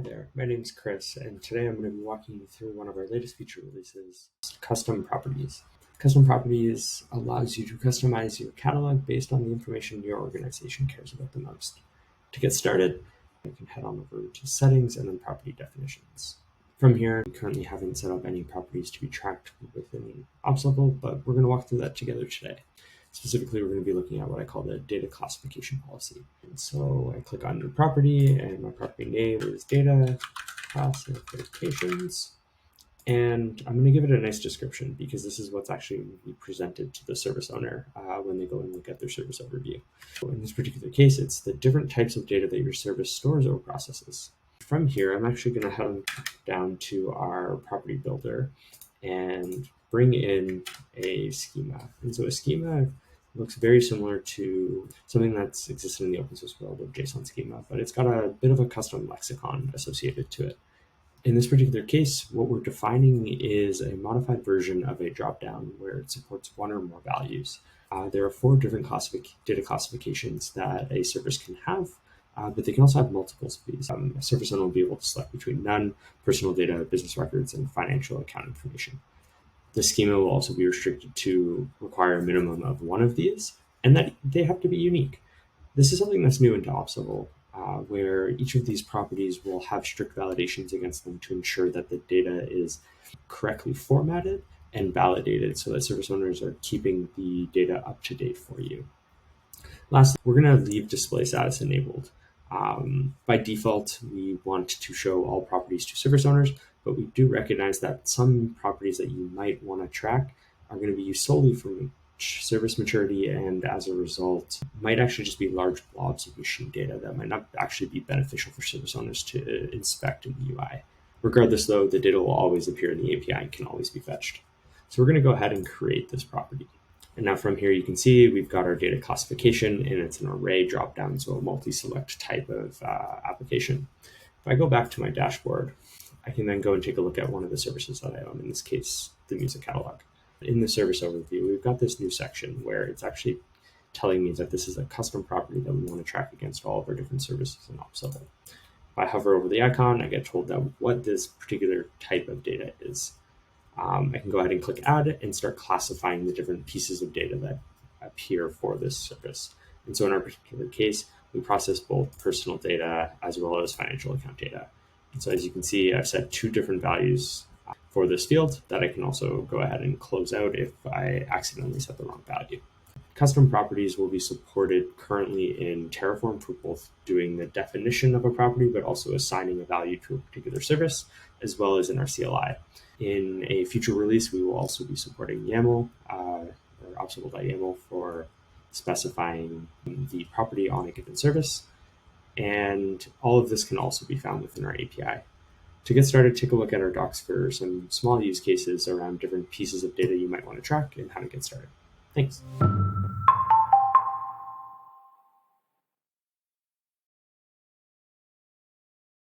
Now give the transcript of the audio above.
there, my name's Chris, and today I'm going to be walking you through one of our latest feature releases, custom properties. Custom properties allows you to customize your catalog based on the information your organization cares about the most. To get started, you can head on over to settings and then property definitions. From here, we currently haven't set up any properties to be tracked within OpsLevel, but we're going to walk through that together today. Specifically, we're going to be looking at what I call the data classification policy. And so I click on new property, and my property name is data classifications. And I'm going to give it a nice description because this is what's actually going to be presented to the service owner when they go and look at their service overview. So in this particular case, it's the different types of data that your service stores or processes. From here, I'm actually going to head down to our property builder and bring in a schema. And so a schema looks very similar to something that's existed in the open source world of JSON schema, but it's got a bit of a custom lexicon associated to it. In this particular case, what we're defining is a modified version of a dropdown where it supports one or more values. There are 4 different data classifications that a service can have, but they can also have multiples of these. A service owner will be able to select between none, personal data, business records, and financial account information. The schema will also be restricted to require a minimum of one of these, and that they have to be unique. This is something that's new into OpsLevel, where each of these properties will have strict validations against them to ensure that the data is correctly formatted and validated so that service owners are keeping the data up to date for you. Lastly, we're going to leave display status enabled. By default, we want to show all properties to service owners, but we do recognize that some properties that you might want to track are going to be used solely for service maturity, and as a result, might actually just be large blobs of machine data that might not actually be beneficial for service owners to inspect in the UI. Regardless, though, the data will always appear in the API and can always be fetched. So we're going to go ahead and create this property. And now from here, you can see we've got our data classification, and it's an array dropdown, so a multi-select type of application. If I go back to my dashboard, I can then go and take a look at one of the services that I own, in this case, the music catalog. In the service overview, we've got this new section where it's actually telling me that this is a custom property that we want to track against all of our different services in OpsLevel. If I hover over the icon, I get told that what this particular type of data is. I can go ahead and click add and start classifying the different pieces of data that appear for this service. And so in our particular case, we process both personal data as well as financial account data. And so as you can see, I've set 2 different values for this field that I can also go ahead and close out if I accidentally set the wrong value. Custom properties will be supported currently in Terraform for both doing the definition of a property, but also assigning a value to a particular service, as well as in our CLI. In a future release, we will also be supporting YAML, or OpsLevel.yaml for specifying the property on a given service. And all of this can also be found within our API. To get started, take a look at our docs for some small use cases around different pieces of data you might want to track and how to get started. Thanks.